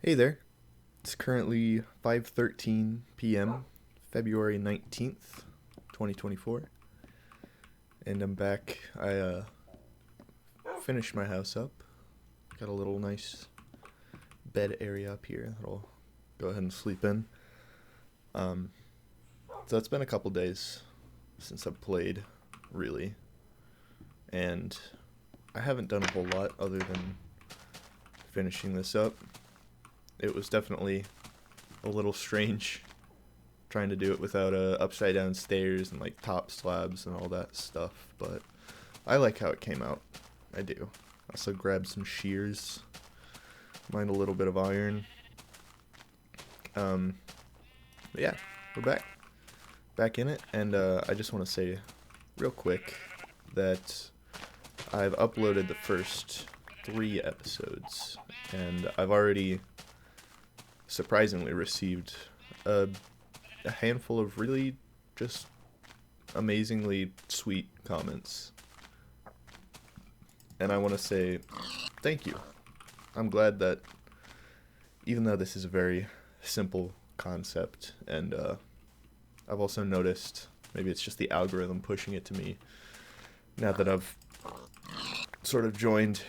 Hey there. It's currently 5:13 p.m., February 19th, 2024, and I'm back. I finished my house up. Got a little nice bed area up here that I'll go ahead and sleep in. Um, so it's been a couple days since I've played, really, and I haven't done a whole lot other than finishing this up. It was definitely a little strange trying to do it without upside down stairs and like top slabs and all that stuff, but I like how it came out. I do. Also grabbed some shears, mined a little bit of iron. Um, but yeah, we're back in it, and I just want to say real quick that I've uploaded the first 3 episodes, and I've already surprisingly received a a handful of really just amazingly sweet comments. And I want to say thank you. I'm glad that even though this is a very simple concept, and I've also noticed maybe it's just the algorithm pushing it to me now that I've sort of joined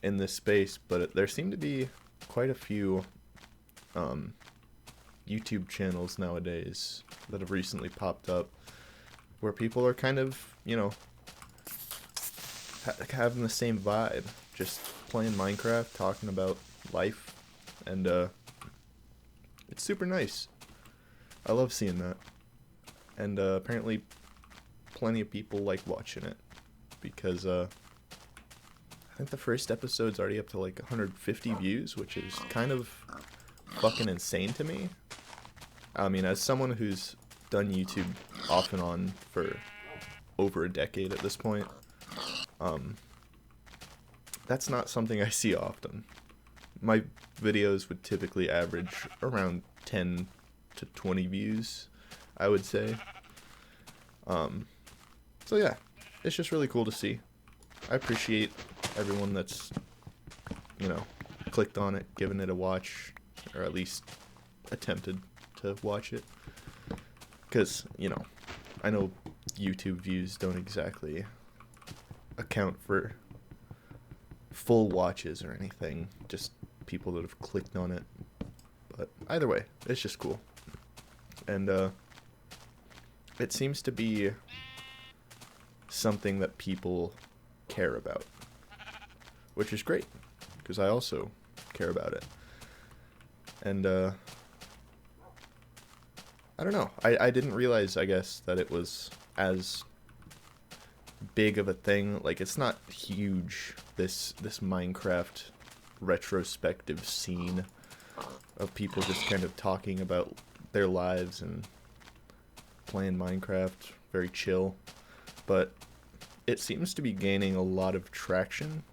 in this space, but there seem to be quite a few um, YouTube channels nowadays that have recently popped up where people are kind of, having the same vibe, just playing Minecraft, talking about life, and it's super nice. I love seeing that, and apparently plenty of people like watching it because I think the first episode's already up to like 150 views, which is kind of fucking insane to me. I mean, as someone who's done YouTube off and on for over a decade at this point, um, that's not something I see often. My videos would typically average around 10 to 20 views, I would say. Um, so yeah, it's just really cool to see. I appreciate everyone that's, you know, clicked on it, given it a watch, or at least attempted to watch it. Because, I know YouTube views don't exactly account for full watches or anything, just people that have clicked on it. But either way, it's just cool. And it seems to be something that people care about, which is great, because I also care about it. And I don't know. I didn't realize, I guess, that it was as big of a thing. Like, it's not huge, this Minecraft retrospective scene of people just kind of talking about their lives and playing Minecraft, very chill. But it seems to be gaining a lot of traction,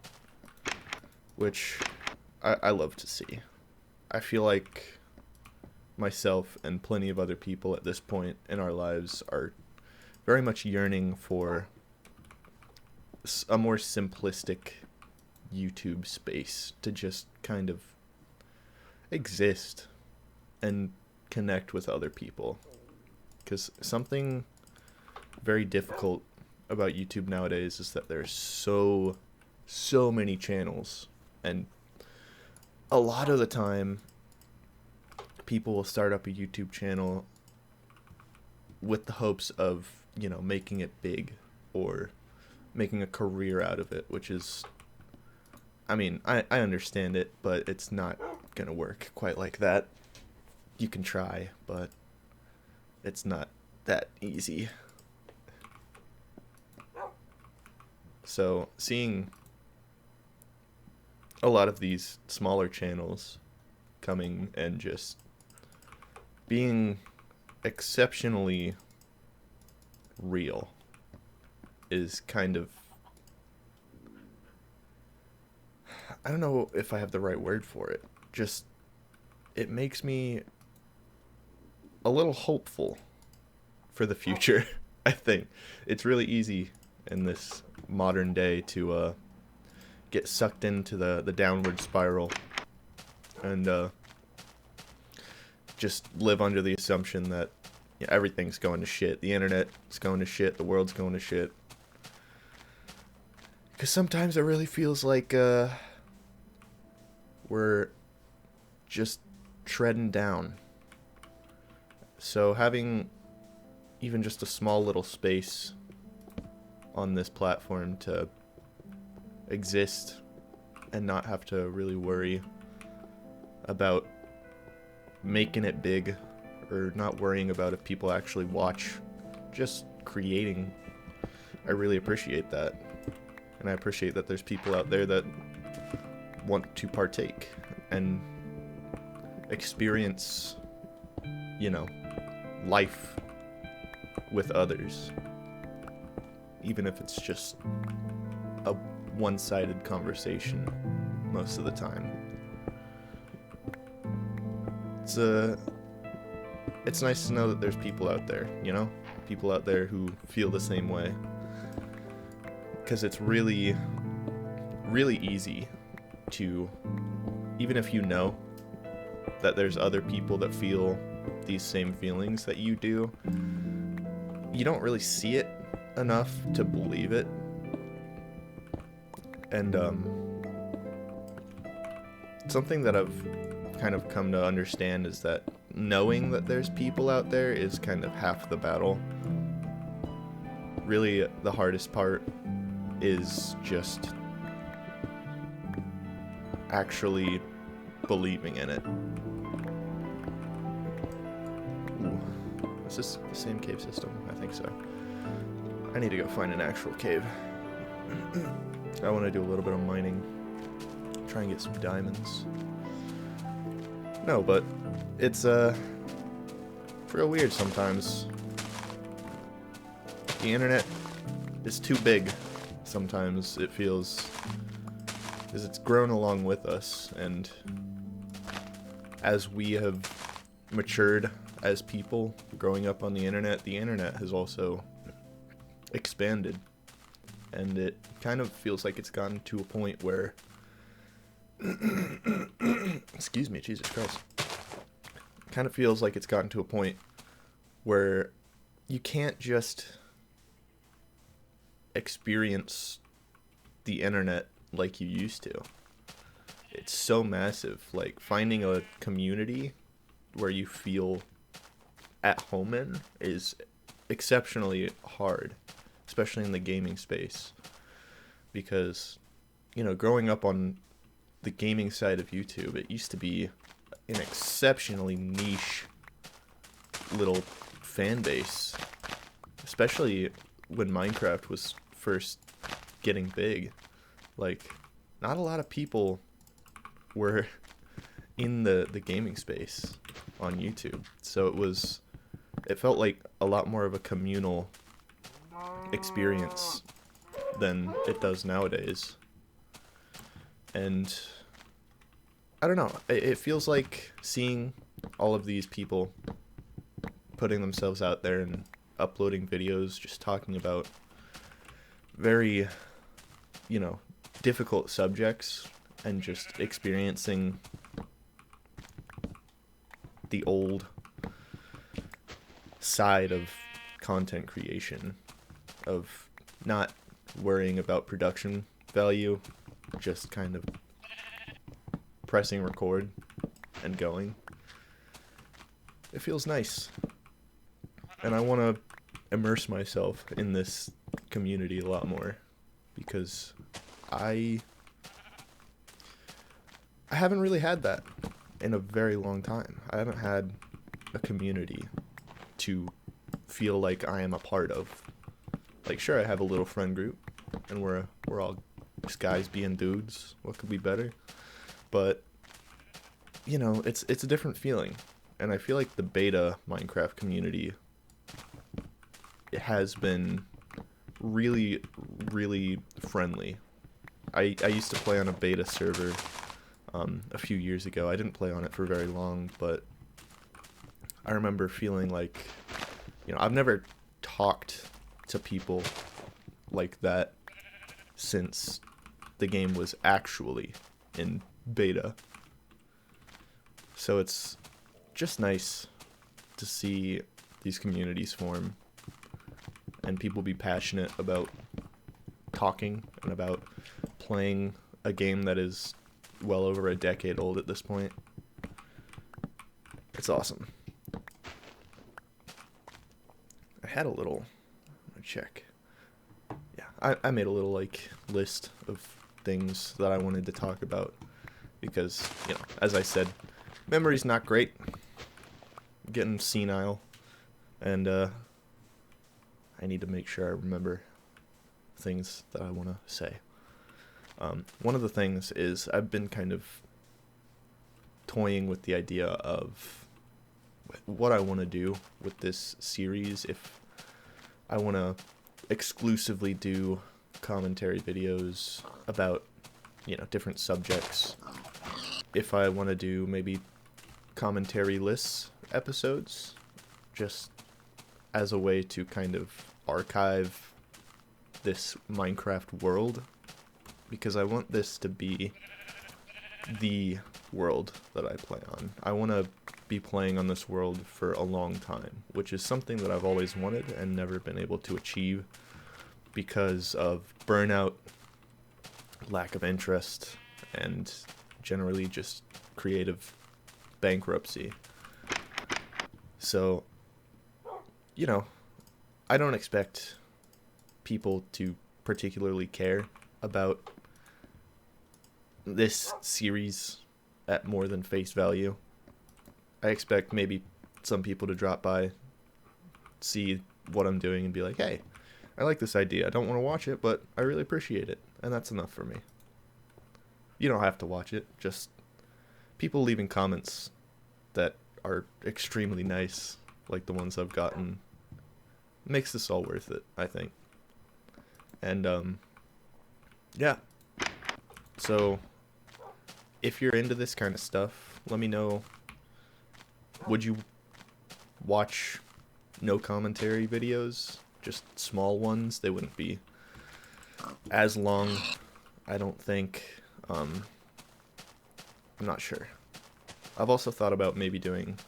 which I love to see. I feel like myself and plenty of other people at this point in our lives are very much yearning for a more simplistic YouTube space to just kind of exist and connect with other people. Because something very difficult about YouTube nowadays is that there's so many channels, and a lot of the time people will start up a YouTube channel with the hopes of, making it big or making a career out of it, which is, I mean, I understand it, but it's not gonna work quite like that. You can try, but it's not that easy. So seeing a lot of these smaller channels coming and just being exceptionally real is kind of, I don't know if I have the right word for it. Just, it makes me a little hopeful for the future. I think it's really easy in this modern day to get sucked into the downward spiral and just live under the assumption that everything's going to shit. The internet is going to shit. The world's going to shit. Because sometimes it really feels like we're just treading down. So having even just a small little space on this platform to exist and not have to really worry about making it big or not worrying about if people actually watch, just creating, I really appreciate that. And I appreciate that there's people out there that want to partake and experience, life with others. Even if it's just a one-sided conversation most of the time. It's nice to know that there's people out there, People out there who feel the same way. Because it's really, really easy to, even if you know that there's other people that feel these same feelings that you do, you don't really see it enough to believe it. And something that I've kind of come to understand is that knowing that there's people out there is kind of half the battle. Really, the hardest part is just actually believing in it. Ooh. Is this the same cave system? I think so. I need to go find an actual cave. I want to do a little bit of mining. Try and get some diamonds. No, but it's real weird sometimes. The internet is too big. Sometimes it feels as it's grown along with us, and as we have matured as people growing up on the internet has also expanded, and it kind of feels like it's gotten to a point where excuse me, Jesus Christ. Kind of feels like it's gotten to a point where you can't just experience the internet like you used to. It's so massive. Like, finding a community where you feel at home in is exceptionally hard, especially in the gaming space. Because, growing up on the gaming side of YouTube, it used to be an exceptionally niche little fan base, especially when Minecraft was first getting big. Like, not a lot of people were in the gaming space on YouTube, so it felt like a lot more of a communal experience than it does nowadays. And I don't know, it feels like seeing all of these people putting themselves out there and uploading videos, just talking about very, difficult subjects, and just experiencing the old side of content creation, of not worrying about production value, just kind of pressing record and going. It feels nice. And I want to immerse myself in this community a lot more, because I haven't really had that in a very long time. I haven't had a community to feel like I am a part of. Like, sure, I have a little friend group, and we're all just guys being dudes. What could be better? But it's a different feeling, and I feel like the beta Minecraft community, it has been really, really friendly. I used to play on a beta server a few years ago. I didn't play on it for very long, but I remember feeling like, I've never talked to people like that since the game was actually in beta. So it's just nice to see these communities form and people be passionate about talking and about playing a game that is well over a decade old at this point. It's awesome. I had a little... Let me check. Yeah, I made a little, like, list of things that I wanted to talk about because, you know, as I said, memory's not great. I'm getting senile, and I need to make sure I remember things that I want to say. One of the things is I've been kind of toying with the idea of what I want to do with this series. If I want to exclusively do commentary videos about, you know, different subjects. If I want to do maybe commentary-less episodes, just as a way to kind of archive this Minecraft world, because I want this to be the world that I play on. I want to be playing on this world for a long time, which is something that I've always wanted and never been able to achieve because of burnout, lack of interest, and generally just creative bankruptcy. So, you know, I don't expect people to particularly care about this series at more than face value. I expect maybe some people to drop by, see what I'm doing, and be like, hey, I like this idea. I don't want to watch it, but I really appreciate it. And that's enough for me. You don't have to watch it. Just people leaving comments that are extremely nice, like the ones I've gotten, makes this all worth it, I think. And, yeah. So, if you're into this kind of stuff, let me know. Would you watch no commentary videos? Just small ones? They wouldn't be as long, I don't think. I'm not sure. I've also thought about maybe doing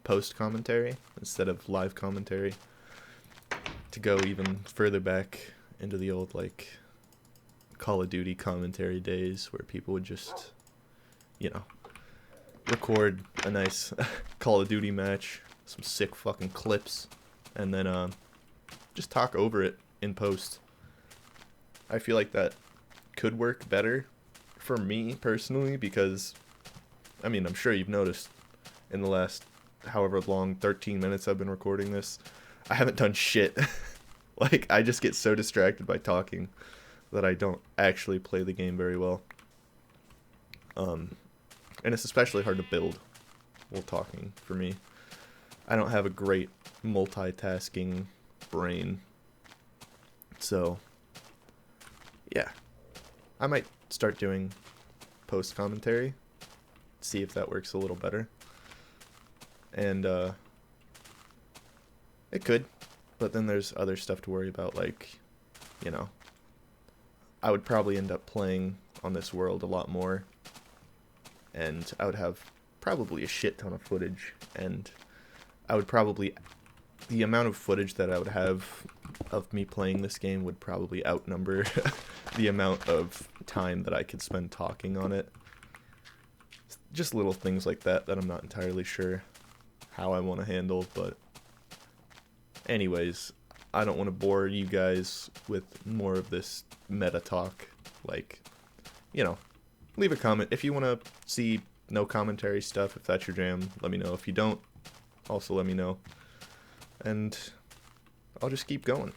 post commentary instead of live commentary, to go even further back into the old, like, Call of Duty commentary days where people would just, you know, record a nice Call of Duty match, some sick fucking clips, and then just talk over it in post. I feel like that could work better for me personally because, I mean, I'm sure you've noticed in the last however long, 13 minutes I've been recording this, I haven't done shit. Like, I just get so distracted by talking that I don't actually play the game very well. And it's especially hard to build while talking for me. I don't have a great multitasking brain. So, yeah. I might start doing post commentary, see if that works a little better. And it could, but then there's other stuff to worry about, like, you know, I would probably end up playing on this world a lot more, and I would have probably a shit ton of footage, and I would probably, the amount of footage that I would have of me playing this game would probably outnumber the amount of time that I could spend talking on it. Just little things like that I'm not entirely sure how I want to handle, but anyways, I don't want to bore you guys with more of this meta talk. Like, you know, leave a comment. If you want to see no commentary stuff, if that's your jam, let me know. If you don't, also let me know. And I'll just keep going,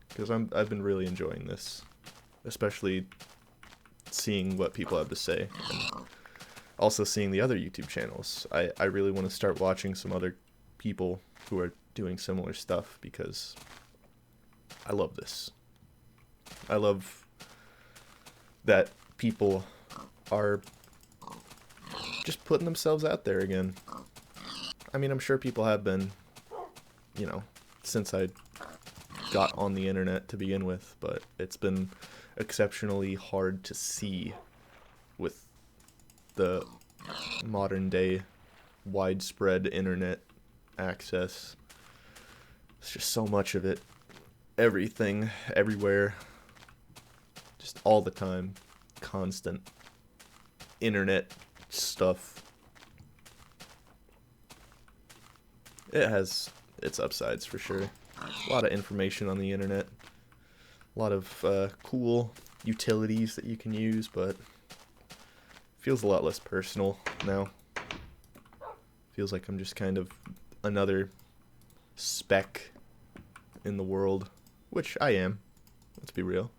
because I've been really enjoying this, especially seeing what people have to say, and also seeing the other YouTube channels. I really want to start watching some other people who are doing similar stuff, because I love this. I love that people are just putting themselves out there again. I mean, I'm sure people have been, you know, since I got on the internet to begin with, but it's been exceptionally hard to see with the modern day widespread internet access. It's just so much of it. Everything, everywhere, just all the time, constant internet stuff. It has its upsides for sure. A lot of information on the internet. A lot of cool utilities that you can use, but feels a lot less personal now. Feels like I'm just kind of another speck in the world, which I am. Let's be real.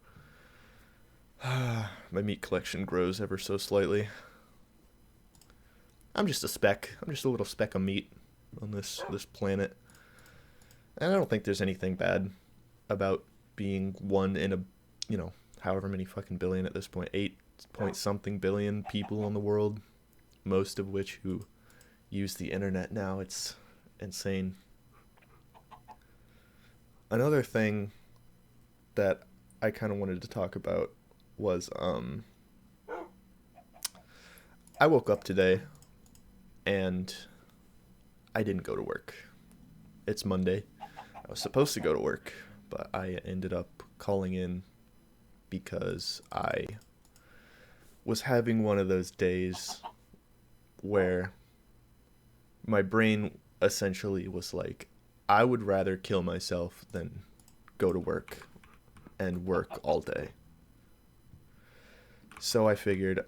My meat collection grows ever so slightly. I'm just a speck. I'm just a little speck of meat on this planet. And I don't think there's anything bad about being one in a, however many fucking billion at this point, 8 point something billion people in the world, most of which who use the internet now. It's insane. Another thing that I kind of wanted to talk about was I woke up today and I didn't go to work. It's Monday. I was supposed to go to work, but I ended up calling in because I was having one of those days where my brain essentially was like, I would rather kill myself than go to work and work all day. So I figured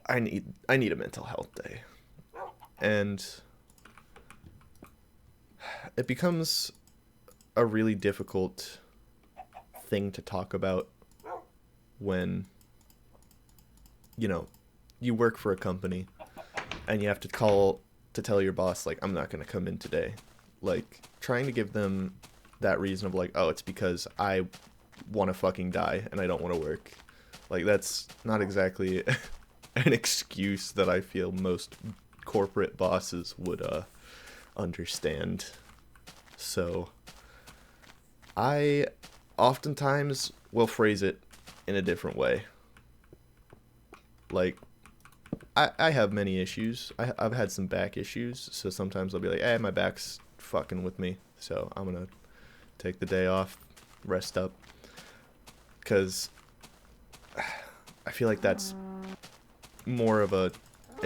I need a mental health day. And it becomes a really difficult thing to talk about when, you work for a company and you have to call to tell your boss, like, I'm not going to come in today. Like, trying to give them that reason of, like, oh, it's because I want to fucking die and I don't want to work. Like, that's not exactly an excuse that I feel most corporate bosses would understand. So I oftentimes will phrase it in a different way. Like, I have many issues. I've had some back issues, so sometimes I'll be like, my back's fucking with me, so I'm gonna take the day off, rest up, because I feel like that's more of an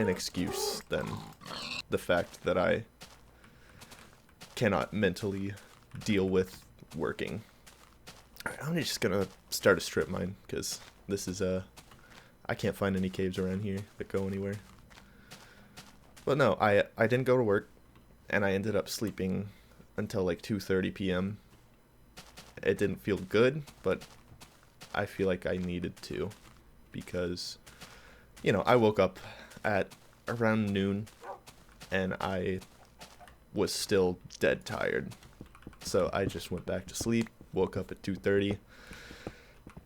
excuse than the fact that I cannot mentally deal with working. Alright, I'm just gonna start a strip mine, because this is I can't find any caves around here that go anywhere. But no, I didn't go to work, and I ended up sleeping until like 2:30 p.m. It didn't feel good, but I feel like I needed to, because, I woke up at around noon, and I was still dead tired. So I just went back to sleep, woke up at 2:30,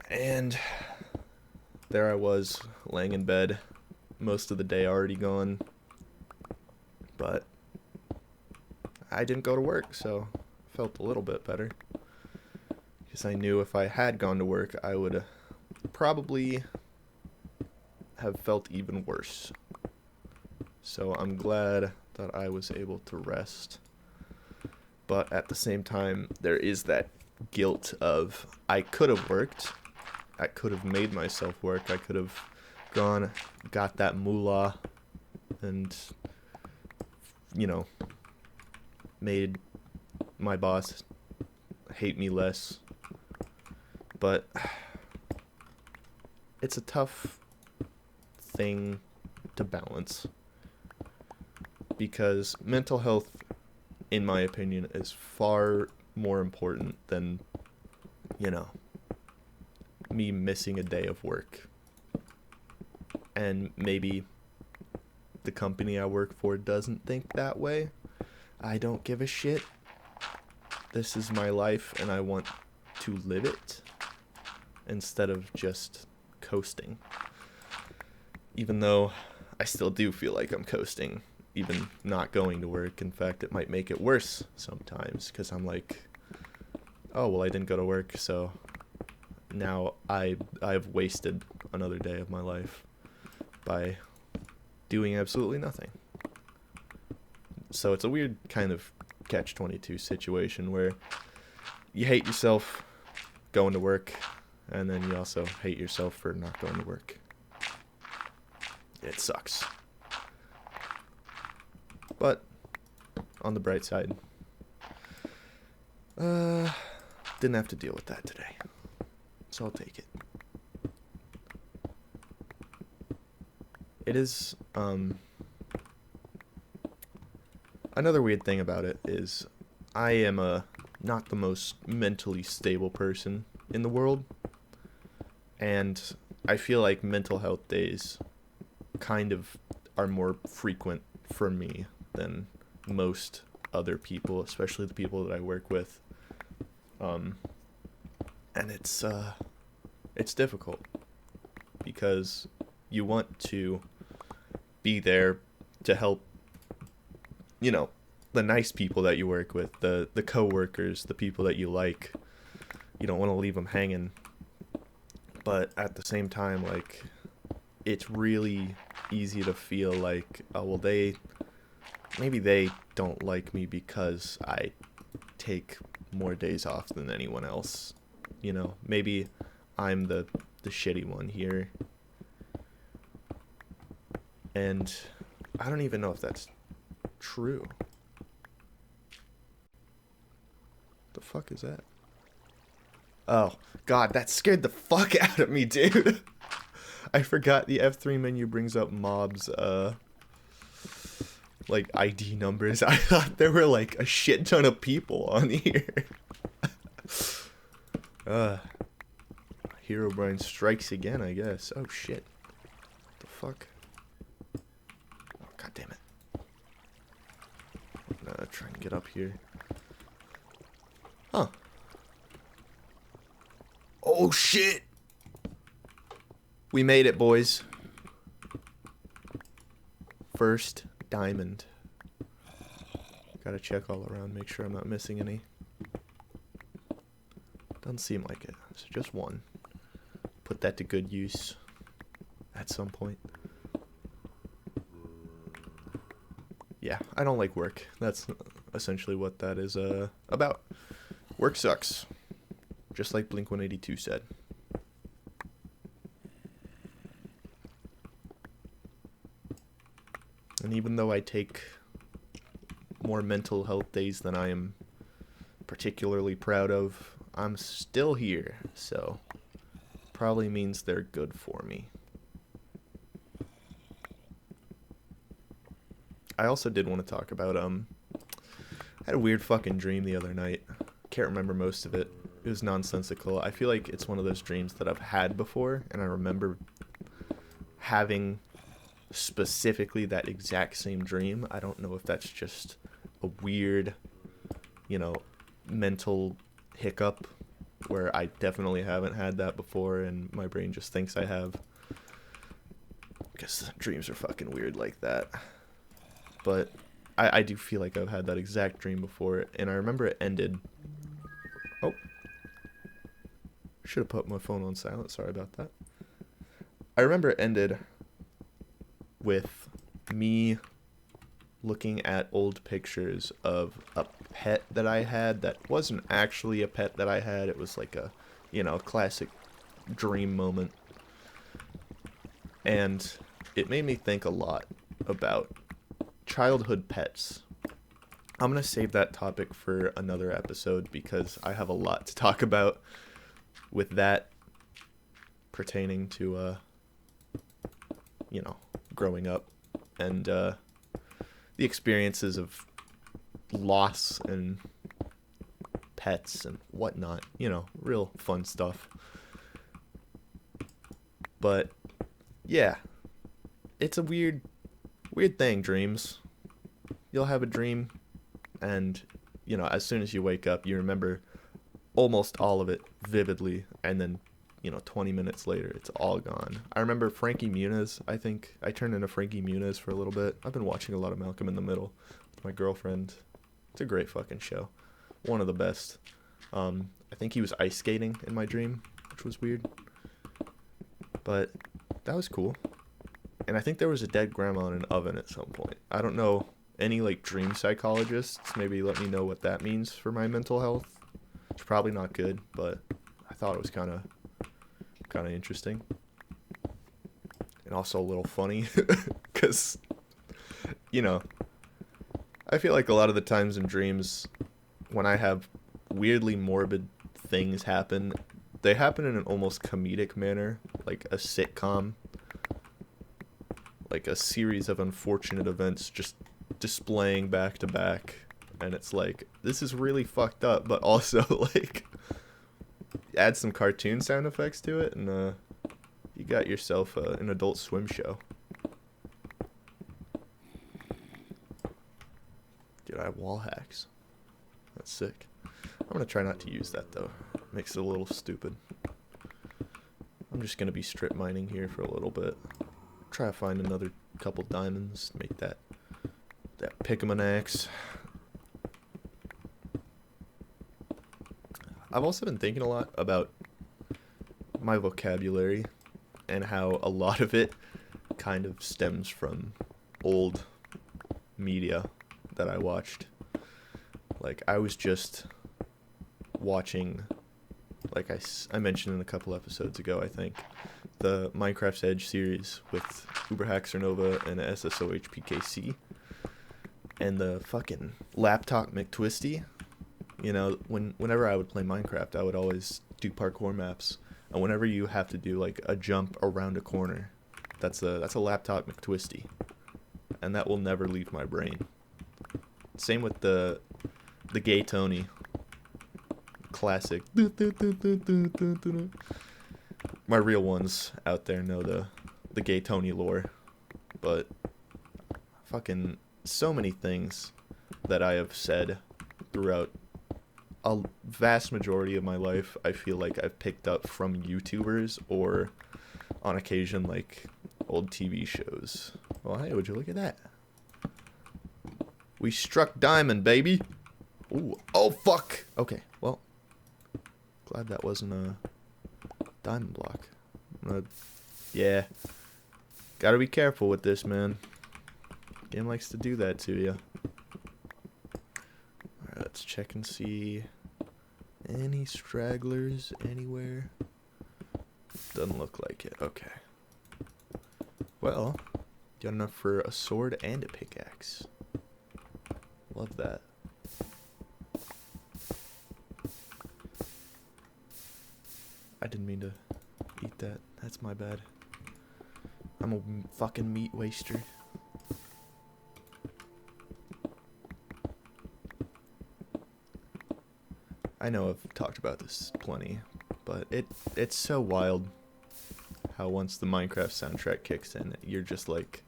and there I was, laying in bed, most of the day already gone, but I didn't go to work, so I felt a little bit better, because I knew if I had gone to work, I would probably have felt even worse. So I'm glad that I was able to rest, but at the same time, there is that guilt of, I could have worked, I could have made myself work, I could have gone, got that moolah, and, made my boss hate me less. But it's a tough thing to balance, because mental health, in my opinion, is far more important than, me missing a day of work. And maybe the company I work for doesn't think that way. I don't give a shit. This is my life, and I want to live it instead of just coasting. Even though I still do feel like I'm coasting, even not going to work. In fact, it might make it worse sometimes, because I'm like, oh, well, I didn't go to work, so now I've wasted another day of my life by doing absolutely nothing. So it's a weird kind of catch-22 situation where you hate yourself going to work, and then you also hate yourself for not going to work. It sucks. But on the bright side, didn't have to deal with that today, so I'll take it. It is, another weird thing about it is I am not the most mentally stable person in the world, and I feel like mental health days kind of are more frequent for me than most other people, especially the people that I work with. And it's difficult because you want to be there to help, you know, the nice people that you work with, the coworkers, the people that you like. You don't want to leave them hanging. But at the same time, like, it's really easy to feel like, oh, well, maybe they don't like me because I take more days off than anyone else. You know, maybe I'm the shitty one here. And I don't even know if that's true. The fuck is that? Oh, God, that scared the fuck out of me, dude. I forgot the F3 menu brings up mobs, like, ID numbers. I thought there were, like, a shit ton of people on here. Herobrine strikes again, I guess. Oh, shit. What the fuck? Oh, God damn it. I'm gonna try and get up here. Huh. Oh, shit! We made it, boys. First diamond. Gotta check all around, make sure I'm not missing any. Doesn't seem like it. It's just one. Put that to good use at some point. Yeah, I don't like work. That's essentially what that is about. Work sucks. Just like Blink-182 said. And even though I take more mental health days than I am particularly proud of, I'm still here, so probably means they're good for me. I also did want to talk about, I had a weird fucking dream the other night. Can't remember most of it. It was nonsensical. I feel like it's one of those dreams that I've had before, and I remember having specifically that exact same dream. I don't know if that's just a weird, you know, mental hiccup where I definitely haven't had that before and my brain just thinks I have. Because dreams are fucking weird like that. But I do feel like I've had that exact dream before, and I remember it ended... Oh. Should have put my phone on silent. Sorry about that. I remember it ended with me looking at old pictures of a pet that I had that wasn't actually a pet that I had. It was like a, you know, classic dream moment. And it made me think a lot about childhood pets. I'm going to save that topic for another episode because I have a lot to talk about with that pertaining to, you know, growing up and the experiences of loss and pets and whatnot. You know, real fun stuff. But, yeah, it's a weird thing, dreams. You'll have a dream, and, you know, as soon as you wake up, you remember almost all of it vividly, and then, you know, 20 minutes later, it's all gone. I remember Frankie Muniz. I think I turned into Frankie Muniz for a little bit. I've been watching a lot of Malcolm in the Middle with my girlfriend. It's a great fucking show. One of the best. I think he was ice skating in my dream, which was weird. But that was cool. And I think there was a dead grandma in an oven at some point. I don't know any like dream psychologists, maybe let me know what that means for my mental health. It's probably not good, but I thought it was kind of interesting. And also a little funny cuz you know, I feel like a lot of the times in dreams when I have weirdly morbid things happen, they happen in an almost comedic manner, like a sitcom, like a series of unfortunate events just displaying back to back, and it's like, this is really fucked up, but also like add some cartoon sound effects to it, and you got yourself an Adult Swim show. Dude, I have wall hacks. That's sick. I'm gonna try not to use that though. Makes it a little stupid. I'm just gonna be strip mining here for a little bit. Try to find another couple diamonds. Make that Pickaman axe. I've also been thinking a lot about my vocabulary and how a lot of it kind of stems from old media that I watched. Like, I was just watching, like I mentioned in a couple episodes ago, I think, the Minecraft's Edge series with UberHaxerNova and SSOHPKC, and the fucking laptop McTwisty. You know, whenever I would play Minecraft, I would always do parkour maps, and whenever you have to do like a jump around a corner, that's a laptop McTwisty, and that will never leave my brain. Same with the Gay Tony. Classic. My real ones out there know the Gay Tony lore, but fucking so many things that I have said throughout a vast majority of my life, I feel like I've picked up from YouTubers or on occasion like old TV shows. Well, hey, would you look at that? We struck diamond, baby. Ooh, oh fuck. Okay, well, glad that wasn't a diamond block. Yeah, gotta be careful with this, man. Game likes to do that to you. Alright, let's check and see any stragglers anywhere. Doesn't look like it. Okay. Well, got enough for a sword and a pickaxe. Love that. I didn't mean to eat that. That's my bad. I'm a fucking meat waster. I know I've talked about this plenty, but it's so wild how once the Minecraft soundtrack kicks in, you're just like,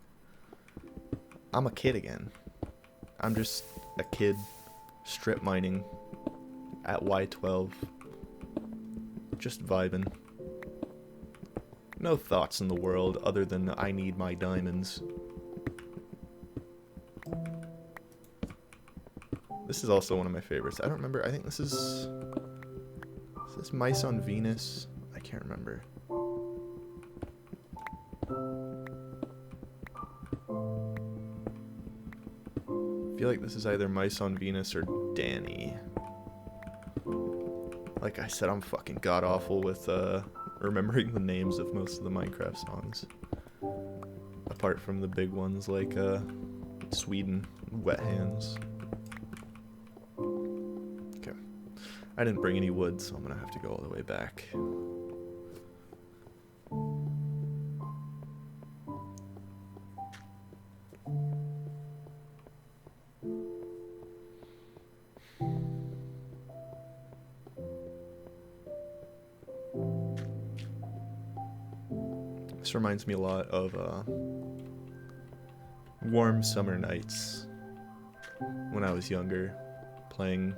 I'm a kid again. I'm just a kid strip mining at Y12, just vibing. No thoughts in the world other than I need my diamonds. This is also one of my favorites. I don't remember. I think this is Mice on Venus? I can't remember. I feel like this is either Mice on Venus or Danny. Like I said, I'm fucking god awful with remembering the names of most of the Minecraft songs. Apart from the big ones like Sweden, Wet Hands. Okay. I didn't bring any wood, so I'm gonna have to go all the way back. This reminds me a lot of warm summer nights when I was younger, playing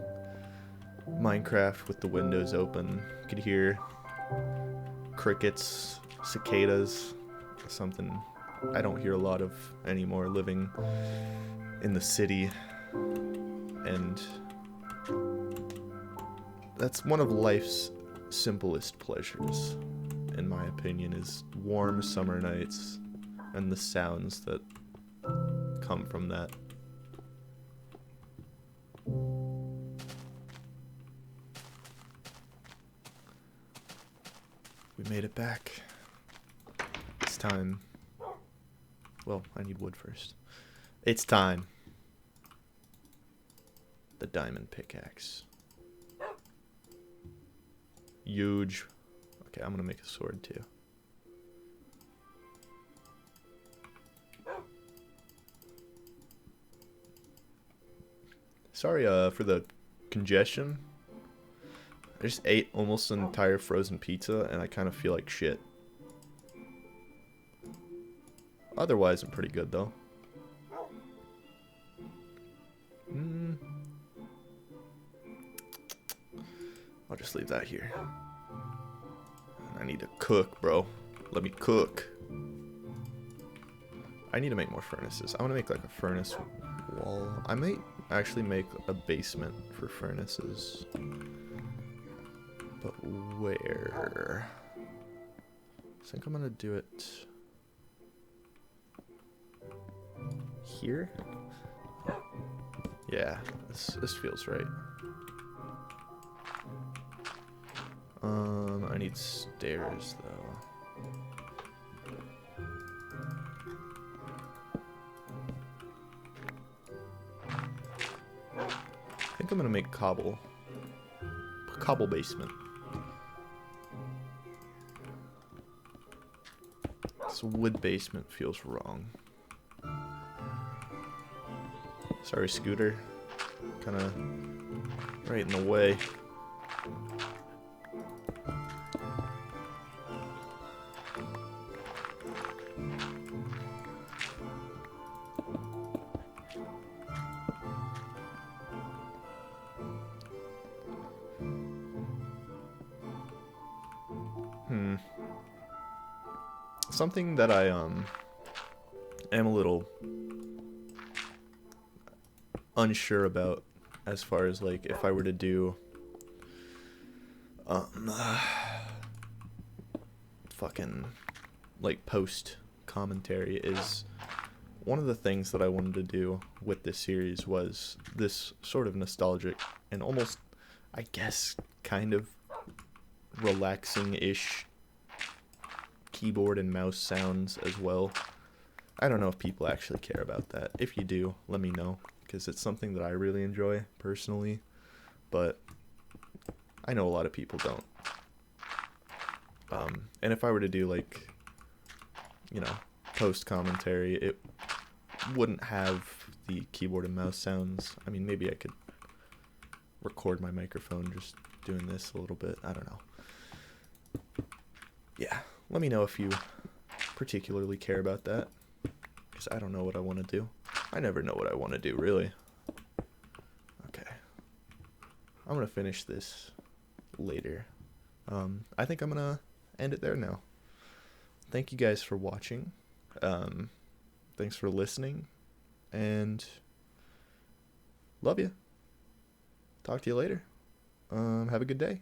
Minecraft with the windows open. You could hear crickets, cicadas, something I don't hear a lot of anymore living in the city. And that's one of life's simplest pleasures, in my opinion, is warm summer nights and the sounds that come from that. We made it back. It's time. Well, I need wood first. It's time. The diamond pickaxe. Huge. Okay, I'm gonna make a sword too. Sorry for the congestion. I just ate almost an entire frozen pizza and I kind of feel like shit. Otherwise, I'm pretty good though. I'll just leave that here. I need to cook, bro. Let me cook. I need to make more furnaces. I want to make like a furnace wall. I might actually make a basement for furnaces. But where? I think I'm gonna do it here. Yeah, this feels right. I need stairs though. I think I'm gonna make cobble basement. This wood basement feels wrong. Sorry, Scooter. Kinda right in the way. Something that I am a little unsure about as far as like if I were to do fucking like post commentary is one of the things that I wanted to do with this series was this sort of nostalgic and almost, I guess, kind of relaxing-ish keyboard and mouse sounds as well. I don't know if people actually care about that. If you do, let me know, because it's something that I really enjoy personally, but I know a lot of people don't. And if I were to do like, you know, post commentary, it wouldn't have the keyboard and mouse sounds. I mean, maybe I could record my microphone just doing this a little bit. I don't know. Yeah, let me know if you particularly care about that, because I don't know what I want to do. I never know what I want to do, really. Okay. I'm going to finish this later. I think I'm going to end it there now. Thank you guys for watching. Thanks for listening. And love you. Talk to you later. Have a good day.